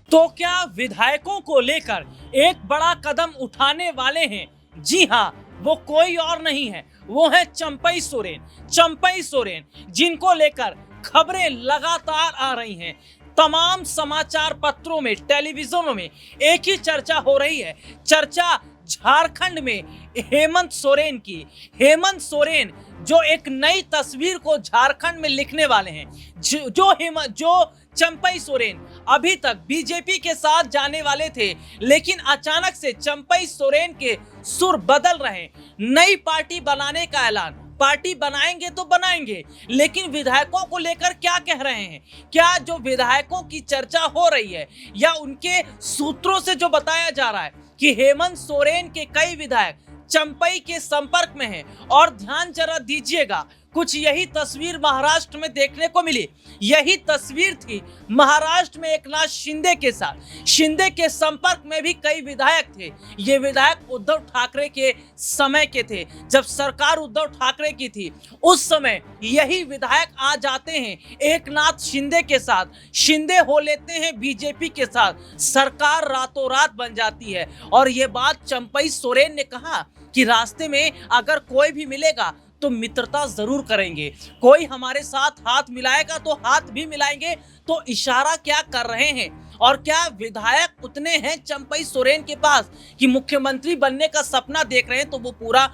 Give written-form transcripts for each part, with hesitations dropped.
तो क्या विधायकों को लेकर एक बड़ा कदम उठाने वाले हैं? जी हाँ, वो कोई और नहीं है, वो है चंपई सोरेन। चंपई सोरेन जिनको लेकर खबरें लगातार आ रही हैं। तमाम समाचार पत्रों में, टेलीविजनों में एक ही चर्चा हो रही है। चर्चा झारखंड में हेमंत सोरेन की। हेमंत सोरेन जो एक नई तस्वीर को झारखंड में लिखने वाले हैं। जो चंपई सोरेन अभी तक बीजेपी के साथ जाने वाले थे, लेकिन अचानक से चंपई सोरेन के सुर बदल रहे। नई पार्टी बनाने का ऐलान। पार्टी बनाएंगे तो बनाएंगे, लेकिन विधायकों को लेकर क्या कह रहे हैं? क्या जो विधायकों की चर्चा हो रही है या उनके सूत्रों से जो बताया जा रहा है कि हेमंत सोरेन के कई विधायक चंपई के संपर्क में हैं। और ध्यान जरा दीजिएगा, कुछ यही तस्वीर महाराष्ट्र में देखने को मिली। यही तस्वीर थी महाराष्ट्र में एकनाथ शिंदे के साथ। शिंदे के संपर्क में भी कई विधायक थे। ये विधायक उद्धव ठाकरे के समय के थे, जब सरकार उद्धव ठाकरे की थी। उस समय यही विधायक आ जाते हैं एकनाथ शिंदे के साथ। शिंदे हो लेते हैं बीजेपी के साथ। सरकार रातों रात बन जाती है। और ये बात चंपई सोरेन ने कहा कि रास्ते में अगर कोई भी मिलेगा तो मित्रता जरूर करेंगे। कोई हमारे साथ हाथ मिलाएगा तो हाथ भी मिलाएंगे। तो इशारा क्या कर रहे हैं? और क्या विधायक उतने हैं चंपई सोरेन के पास कि मुख्यमंत्री बनने का सपना देख रहे हैं तो वो पूरा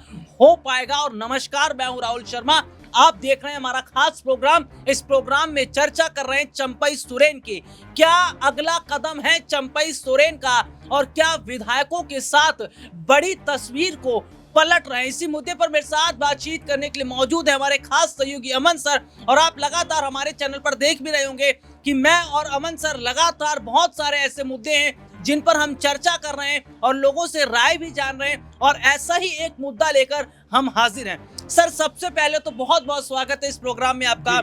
हो पाएगा? और नमस्कार, मैं हूं राहुल शर्मा, आप देख रहे हैं हमारा खास प्रोग्राम। इस प्रोग्राम में चर्चा कर रहे हैं चंपई सोरेन की। क्या अगला कदम है चंपई सोरेन का? और क्या विधायकों के साथ बड़ी तस्वीर को पलट रहे हैं? इसी मुद्दे पर मेरे साथ बातचीत करने के लिए मौजूद है हमारे खास सहयोगी अमन सर। और आप लगातार हमारे चैनल पर देख भी रहे होंगे कि मैं और अमन सर लगातार बहुत सारे ऐसे मुद्दे हैं जिन पर हम चर्चा कर रहे हैं और लोगों से राय भी जान रहे हैं। और ऐसा ही एक मुद्दा लेकर हम हाजिर हैं। सर, सबसे पहले तो बहुत बहुत स्वागत है इस प्रोग्राम में आपका।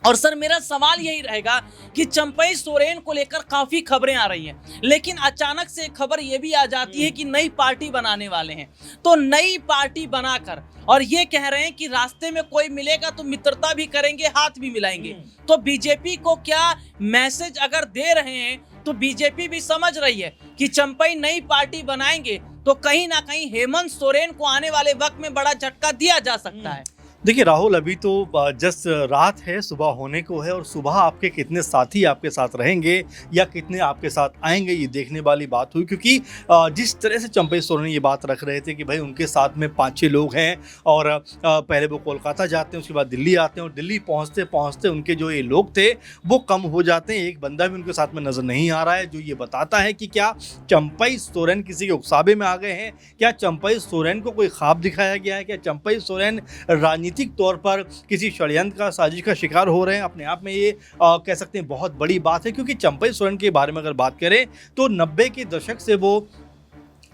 और सर, मेरा सवाल यही रहेगा कि चंपई सोरेन को लेकर काफी खबरें आ रही हैं, लेकिन अचानक से खबर ये भी आ जाती है कि नई पार्टी बनाने वाले हैं। तो नई पार्टी बनाकर और ये कह रहे हैं कि रास्ते में कोई मिलेगा तो मित्रता भी करेंगे, हाथ भी मिलाएंगे। तो बीजेपी को क्या मैसेज अगर दे रहे हैं तो बीजेपी भी समझ रही है कि चंपई नई पार्टी बनाएंगे तो कहीं ना कहीं हेमंत सोरेन को आने वाले वक्त में बड़ा झटका दिया जा सकता है। देखिए राहुल, अभी तो जस्ट रात है, सुबह होने को है। और सुबह आपके कितने साथी आपके साथ रहेंगे या कितने आपके साथ आएंगे, ये देखने वाली बात हुई। क्योंकि जिस तरह से चंपई सोरेन ये बात रख रहे थे कि भाई उनके साथ में 5-6 लोग हैं और पहले वो कोलकाता जाते हैं, उसके बाद दिल्ली आते हैं और दिल्ली पहुंचते पहुंचते उनके जो ये लोग थे वो कम हो जाते हैं। एक बंदा भी उनके साथ में नज़र नहीं आ रहा है, जो ये बताता है कि क्या चंपई सोरेन किसी के उकसावे में आ गए हैं? क्या चंपई सोरेन को कोई ख्वाब दिखाया गया है? क्या चंपई सोरेन राजनीतिक तौर पर किसी षड्यंत्र का, साजिश का शिकार हो रहे हैं? अपने आप में ये कह सकते हैं बहुत बड़ी बात है। क्योंकि चंपई सोरेन के बारे में अगर बात करें तो 90 के दशक से वो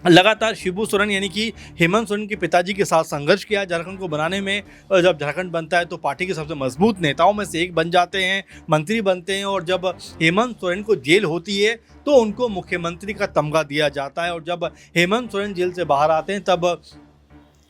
लगातार शिबू सोरेन यानी कि हेमंत सोरेन के पिताजी के साथ संघर्ष किया झारखंड को बनाने में। जब झारखंड बनता है तो पार्टी के सबसे मजबूत नेताओं में से एक बन जाते हैं, मंत्री बनते हैं। और जब हेमंत सोरेन को जेल होती है तो उनको मुख्यमंत्री का तमगा दिया जाता है। और जब हेमंत सोरेन जेल से बाहर आते हैं तब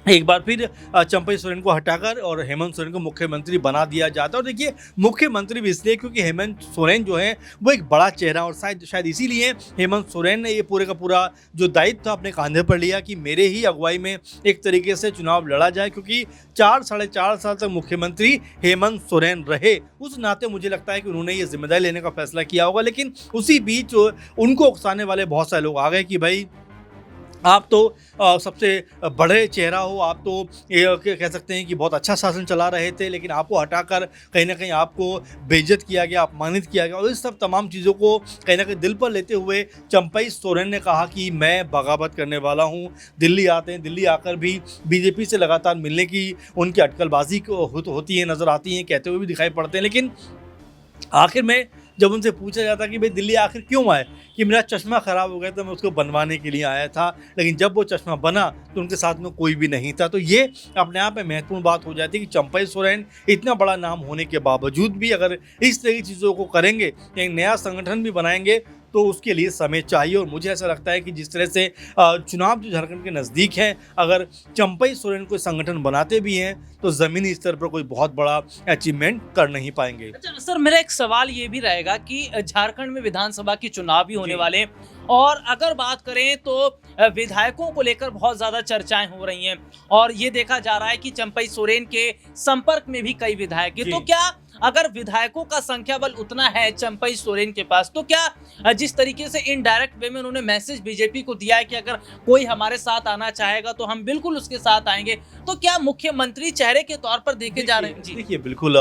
एक बार फिर चंपई सोरेन को हटाकर और हेमंत सोरेन को मुख्यमंत्री बना दिया जाता है। और देखिए, मुख्यमंत्री भी इसलिए क्योंकि हेमंत सोरेन जो है वो एक बड़ा चेहरा, और शायद इसीलिए हेमंत सोरेन ने ये पूरे का पूरा जो दायित्व अपने कांधे पर लिया कि मेरे ही अगुवाई में एक तरीके से चुनाव लड़ा जाए। क्योंकि 4-4.5 साल तक मुख्यमंत्री हेमंत सोरेन रहे, उस नाते मुझे लगता है कि उन्होंने ये जिम्मेदारी लेने का फैसला किया होगा। लेकिन उसी बीच उनको उकसाने वाले बहुत सारे लोग आ गए कि भाई आप तो सबसे बड़े चेहरा हो, आप तो ये कह सकते हैं कि बहुत अच्छा शासन चला रहे थे, लेकिन आपको हटाकर कहीं ना कहीं आपको बेइज्जत किया गया, अपमानित किया गया। और इस सब तमाम चीज़ों को कहीं ना कहीं दिल पर लेते हुए चंपई सोरेन ने कहा कि मैं बगावत करने वाला हूं। दिल्ली आते हैं, दिल्ली आकर भी बीजेपी से लगातार मिलने की उनकी अटकलबाजी होती है, नज़र आती हैं, कहते हुए भी दिखाई पड़ते हैं। लेकिन आखिर में जब उनसे पूछा जाता कि भाई दिल्ली आखिर क्यों आए, कि मेरा चश्मा ख़राब हो गया था, मैं उसको बनवाने के लिए आया था, लेकिन जब वो चश्मा बना तो उनके साथ में कोई भी नहीं था। तो ये अपने आप में महत्वपूर्ण बात हो जाती है कि चंपई सोरेन इतना बड़ा नाम होने के बावजूद भी अगर इस तरह की चीज़ों को करेंगे, एक नया संगठन भी बनाएंगे, तो उसके लिए समय चाहिए। और मुझे ऐसा लगता है कि जिस तरह से चुनाव जो झारखंड के नज़दीक हैं, अगर चंपई सोरेन कोई संगठन बनाते भी हैं तो ज़मीनी स्तर पर कोई बहुत बड़ा अचीवमेंट कर नहीं पाएंगे। अच्छा सर, मेरा एक सवाल ये भी रहेगा कि झारखंड में विधानसभा के चुनाव भी होने जी। वाले हैं, और अगर बात करें तो विधायकों को लेकर बहुत ज्यादा चर्चाएं हो रही हैं, और ये देखा जा रहा है कि चंपई सोरेन के संपर्क में भी कई विधायक हैं। जी। तो क्या अगर विधायकों का संख्या बल उतना है चंपई सोरेन के पास, तो क्या जिस तरीके से इनडायरेक्ट वे में उन्होंने मैसेज बीजेपी को दिया है कि अगर कोई हमारे साथ आना चाहेगा तो हम बिल्कुल उसके साथ आएंगे, तो क्या मुख्यमंत्री चेहरे के तौर पर देखे जा रहे हैं? जी देखिए बिल्कुल,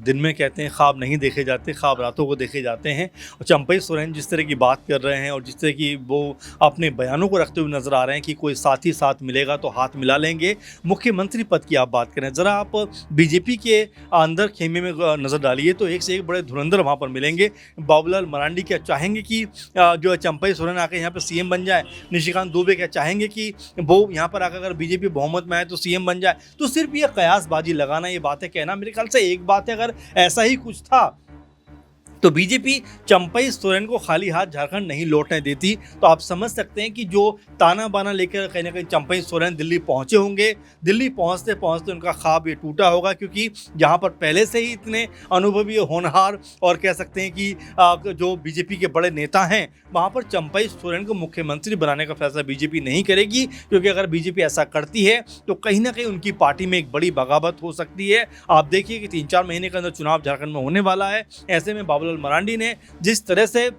दिन में कहते हैं ख्वाब नहीं देखे जाते, ख्वाब रातों को देखे जाते हैं। और चंपई सोरेन जिस तरह की बात कर रहे हैं और जिस तरह की वो अपने बयानों को रखते हुए नजर आ रहे हैं कि कोई साथी साथ मिलेगा तो हाथ मिला लेंगे, मुख्यमंत्री पद की आप बात करें, ज़रा आप बीजेपी के अंदर खेमे में नज़र डालिए तो एक से एक बड़े धुरंधर वहाँ पर मिलेंगे। बाबूलाल मरांडी क्या चाहेंगे कि जो चंपई सोरेन आकर यहाँ पर सीएम बन जाए? निशिकांत दुबे क्या चाहेंगे कि वो यहाँ पर आकर अगर बीजेपी बहुमत में आए तो सीएम बन जाए? तो सिर्फ ये कयासबाजी लगाना, ये बातें कहना, मेरे ख्याल से एक बात है, अगर ऐसा ही कुछ था तो बीजेपी चंपई सोरेन को खाली हाथ झारखंड नहीं लौटने देती। तो आप समझ सकते हैं कि जो ताना बाना लेकर कहीं ना कहीं चंपई सोरेन दिल्ली पहुंचे होंगे, दिल्ली पहुंचते पहुंचते उनका ख्वाब ये टूटा होगा, क्योंकि जहां पर पहले से ही इतने अनुभवी, होनहार और कह सकते हैं कि जो बीजेपी के बड़े नेता हैं, वहां पर चंपई सोरेन को मुख्यमंत्री बनाने का फैसला बीजेपी नहीं करेगी। क्योंकि अगर बीजेपी ऐसा करती है तो कहीं ना कहीं उनकी पार्टी में एक बड़ी बगावत हो सकती है। आप देखिए कि 3-4 महीने के अंदर चुनाव झारखंड में होने वाला है। ऐसे में बाबूलाल मरांडी ने जिस तरह से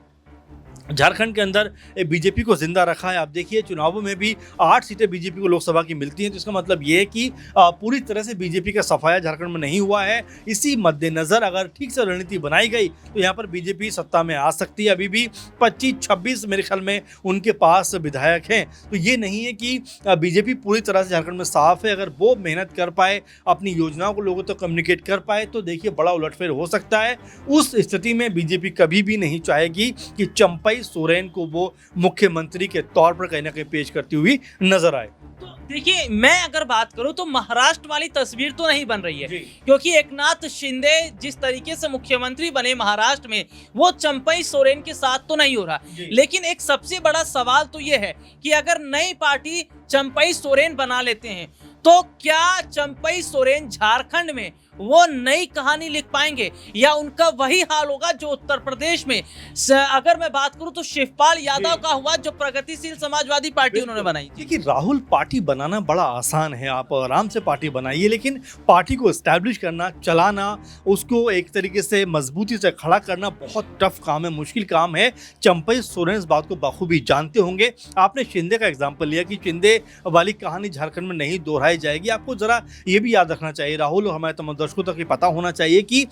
झारखंड के अंदर बीजेपी को जिंदा रखा है, आप देखिए चुनावों में भी 8 सीटें बीजेपी को लोकसभा की मिलती हैं, तो इसका मतलब ये है कि पूरी तरह से बीजेपी का सफाया झारखंड में नहीं हुआ है। इसी मद्देनज़र अगर ठीक से रणनीति बनाई गई तो यहाँ पर बीजेपी सत्ता में आ सकती है। अभी भी 25-26 मेरे ख्याल में उनके पास विधायक हैं, तो ये नहीं है कि बीजेपी पूरी तरह से झारखंड में साफ है। अगर वो मेहनत कर पाए, अपनी योजनाओं को लोगों तक कम्युनिकेट कर पाए, तो देखिए बड़ा उलटफेर हो सकता है। उस स्थिति में बीजेपी कभी भी नहीं चाहेगी कि चंपई सोरेन को वो मुख्यमंत्री के तौर पर कहीं ना कहीं पेश करती हुई नजर आए। तो देखिए, मैं अगर बात करूं तो महाराष्ट्र वाली तस्वीर तो नहीं बन रही है, जी। क्योंकि एकनाथ शिंदे जिस तरीके से मुख्यमंत्री बने महाराष्ट्र में, वो चंपई सोरेन के साथ तो नहीं हो रहा। लेकिन एक सबसे बड़ा सवाल तो ये है कि अगर नई पार्टी चंपई सोरेन बना लेते हैं तो क्या चंपई सोरेन झारखंड में वो नई कहानी लिख पाएंगे, या उनका वही हाल होगा जो उत्तर प्रदेश में अगर मैं बात करूं तो शिवपाल यादव का हुआ, जो प्रगतिशील समाजवादी पार्टी उन्होंने बनाई। देखिए राहुल, पार्टी बनाना बड़ा आसान है, आप आराम से पार्टी बनाइए, लेकिन पार्टी को एस्टैब्लिश करना, चलाना, उसको एक तरीके से मजबूती से खड़ा करना बहुत टफ काम है, मुश्किल काम है। चंपई सोरेन इस बात को बखूबी जानते होंगे। आपने शिंदे का एग्जाम्पल लिया कि शिंदे वाली कहानी झारखंड में नहीं दोहराई जाएगी। आपको जरा ये भी याद रखना चाहिए राहुल, और हमारे तमाम दर्शकों तक ये पता होना चाहिए कि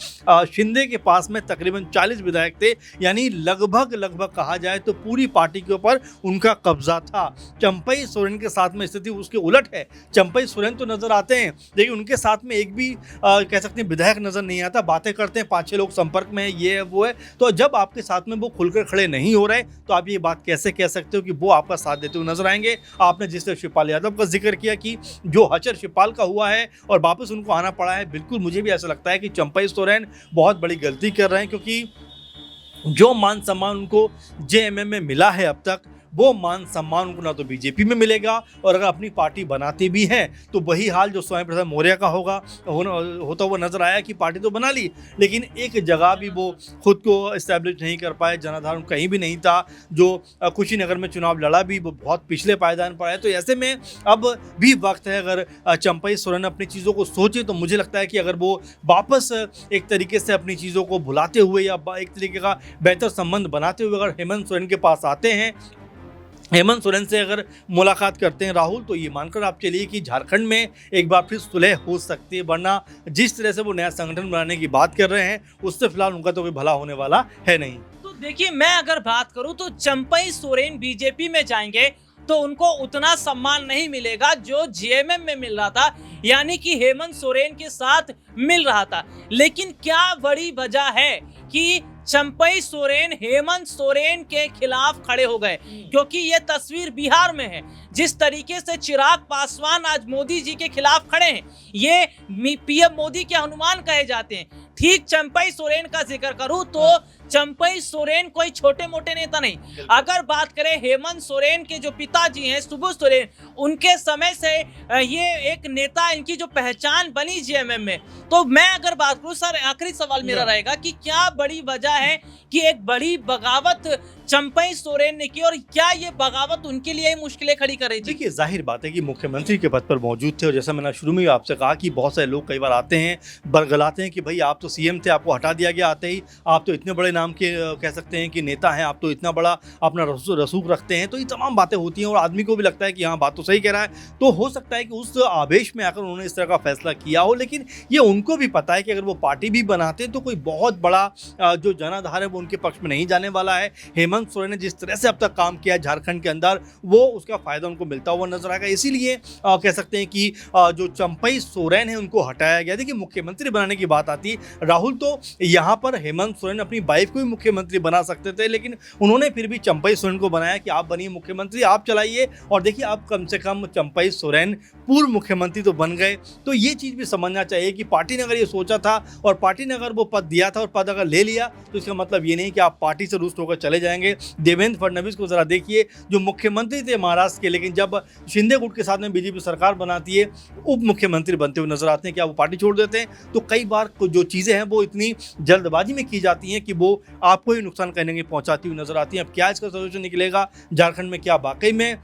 शिंदे के पास में तकरीबन 40 विधायक थे, यानी लगभग कहा जाए तो पूरी पार्टी के ऊपर उनका कब्जा था। चंपई सोरेन के साथ में स्थिति उसके उलट है। चंपई सोरेन तो नजर आते हैं, लेकिन उनके साथ में एक भी कह सकते हैं विधायक नजर नहीं आता। बातें करते हैं, 5-6 लोग संपर्क में है, ये है वो है। तो जब आपके साथ में वो खुलकर खड़े नहीं हो रहे तो आप ये बात कैसे कह सकते हो कि वो आपका साथ देते हुए नजर आएंगे? आपने जिस तरह शिवपाल यादव का जिक्र किया कि जो हचर शिवपाल का हुआ है और वापस उनको आना पड़ा है, बिल्कुल मुझे भी ऐसा लगता है कि चंपई सोरेन बहुत बड़ी गलती कर रहे हैं, क्योंकि जो मान सम्मान उनको जेएमएम में मिला है अब तक, वो मान सम्मान उनको ना तो बीजेपी में मिलेगा, और अगर अपनी पार्टी बनाते भी हैं तो वही हाल जो स्वामी प्रसाद मौर्य का होता हुआ नजर आया कि पार्टी तो बना ली, लेकिन एक जगह भी वो खुद को इस्टेब्लिश नहीं कर पाए, जनाधार कहीं भी नहीं था। जो कुशीनगर में चुनाव लड़ा भी वो बहुत पिछले पायदान पर है। तो ऐसे में अब भी वक्त है, अगर चंपई सोरेन अपनी चीज़ों को सोचे तो मुझे लगता है कि अगर वो वापस एक तरीके से अपनी चीज़ों को भुलाते हुए या एक तरीके का बेहतर संबंध बनाते हुए अगर हेमंत सोरेन के पास आते हैं, हेमंत सोरेन से अगर मुलाकात करते हैं राहुल, तो ये मानकर आप चलिए कि झारखंड में एक बार फिर सुलह हो सकती है। वरना जिस तरह से वो नया संगठन बनाने की बात कर रहे हैं, उससे फिलहाल उनका तो कोई भला होने वाला है नहीं। तो देखिए, मैं अगर बात करूं तो चंपई सोरेन बीजेपी में जाएंगे तो उनको उतना सम्मान नहीं मिलेगा जो जेएमएम में मिल रहा था, यानी कि हेमंत सोरेन के साथ मिल रहा था। लेकिन क्या बड़ी वजह है कि चंपई सोरेन हेमंत सोरेन के खिलाफ खड़े हो गए? क्योंकि ये तस्वीर बिहार में है, जिस तरीके से चिराग पासवान आज मोदी जी के खिलाफ खड़े हैं, ये पीएम मोदी के हनुमान कहे जाते हैं। ठीक चंपई सोरेन का जिक्र करूं तो चंपई सोरेन कोई छोटे मोटे नेता नहीं। अगर बात करें हेमंत सोरेन के जो पिताजी हैं सुबू सोरेन, उनके समय से ये एक नेता, इनकी जो पहचान बनी जेएमएम में। तो मैं अगर बात करूं सर, आखिरी सवाल मेरा रहेगा कि क्या बड़ी वजह है कि एक बड़ी बगावत चंपई सोरेन ने की, और क्या ये बगावत उनके लिए मुश्किलें खड़ी कर रही थी? देखिए, जाहिर बात है कि मुख्यमंत्री के पद पर मौजूद थे, और जैसा मैंने शुरू में ही आपसे कहा कि बहुत सारे लोग कई बार आते हैं, बरगलाते हैं कि भाई आप तो सीएम थे, आपको हटा दिया गया आते ही, आप तो इतने बड़े नाम के कह सकते हैं कि नेता हैं, आप तो इतना बड़ा अपना रसूख रखते हैं। तो ये तमाम बातें होती हैं और आदमी को भी लगता है कि हाँ, बात तो सही कह रहा है। तो हो सकता है कि उस आवेश में आकर उन्होंने इस तरह का फैसला किया हो, लेकिन ये उनको भी पता है कि अगर वो पार्टी भी बनाते तो कोई बहुत बड़ा जो जनाधार है वो उनके पक्ष में नहीं जाने वाला है। हेमंत सोरेन ने जिस तरह से अब तक काम किया झारखंड के अंदर, वो उसका फायदा उनको मिलता हुआ नजर आएगा। इसीलिए कह सकते हैं कि जो चंपई सोरेन है उनको हटाया गया। देखिए, मुख्यमंत्री बनाने की बात आती है राहुल, तो यहाँ पर हेमंत सोरेन अपनी वाइफ को भी मुख्यमंत्री बना सकते थे, लेकिन उन्होंने फिर भी चंपई सोरेन को बनाया कि आप बनिए मुख्यमंत्री, आप चलाइए। और देखिए, अब कम से कम चंपई सोरेन पूर्व मुख्यमंत्री तो बन गए। तो ये चीज़ भी समझना चाहिए कि पार्टी ने अगर ये सोचा था और पार्टी ने अगर वो पद दिया था और पद अगर ले लिया, तो इसका मतलब ये नहीं कि आप पार्टी से रुष्ट होकर चले जाएंगे। देवेंद्र फडणवीस को जरा देखिए, जो मुख्यमंत्री थे महाराष्ट्र के, लेकिन जब शिंदे गुट के साथ में बीजेपी सरकार बनाती है, उप मुख्यमंत्री बनते हुए नजर आते हैं। क्या वो पार्टी छोड़ देते हैं? तो कई बार जो चीज़ें हैं वो इतनी जल्दबाजी में की जाती हैं कि वो आपको ही नुकसान कहीं ना कहीं पहुंचाती हुई नजर आती हैं। अब क्या इसका सोल्यूशन निकलेगा झारखंड में? क्या वाकई में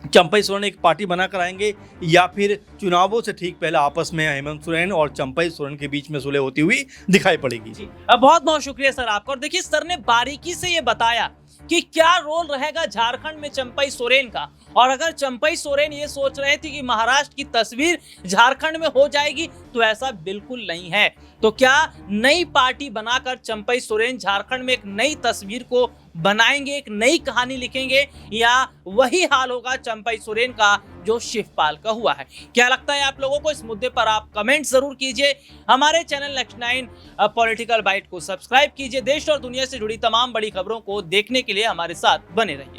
चंपई सोरेन एक पार्टी बनाकर आएंगे, या फिर चुनावों से ठीक पहले आपस में हेमंत सोरेन और चंपई सोरेन के बीच में सुलह होती हुई दिखाई पड़ेगी? बहुत बहुत शुक्रिया सर आपका। और देखिए, सर ने बारीकी से ये बताया कि क्या रोल रहेगा झारखंड में चंपई सोरेन का। और अगर चंपई सोरेन ये सोच रहे थे कि महाराष्ट्र की तस्वीर झारखंड में हो जाएगी, तो ऐसा बिल्कुल नहीं है। तो क्या नई पार्टी बनाकर चंपई सोरेन झारखंड में एक नई तस्वीर को बनाएंगे, एक नई कहानी लिखेंगे, या वही हाल होगा चंपई सोरेन का जो शिवपाल का हुआ है? क्या लगता है आप लोगों को? इस मुद्दे पर आप कमेंट जरूर कीजिए। हमारे चैनल नेक्स्ट 9 पॉलिटिकल बाइट को सब्सक्राइब कीजिए। देश और दुनिया से जुड़ी तमाम बड़ी खबरों को देखने के लिए हमारे साथ बने रहिए।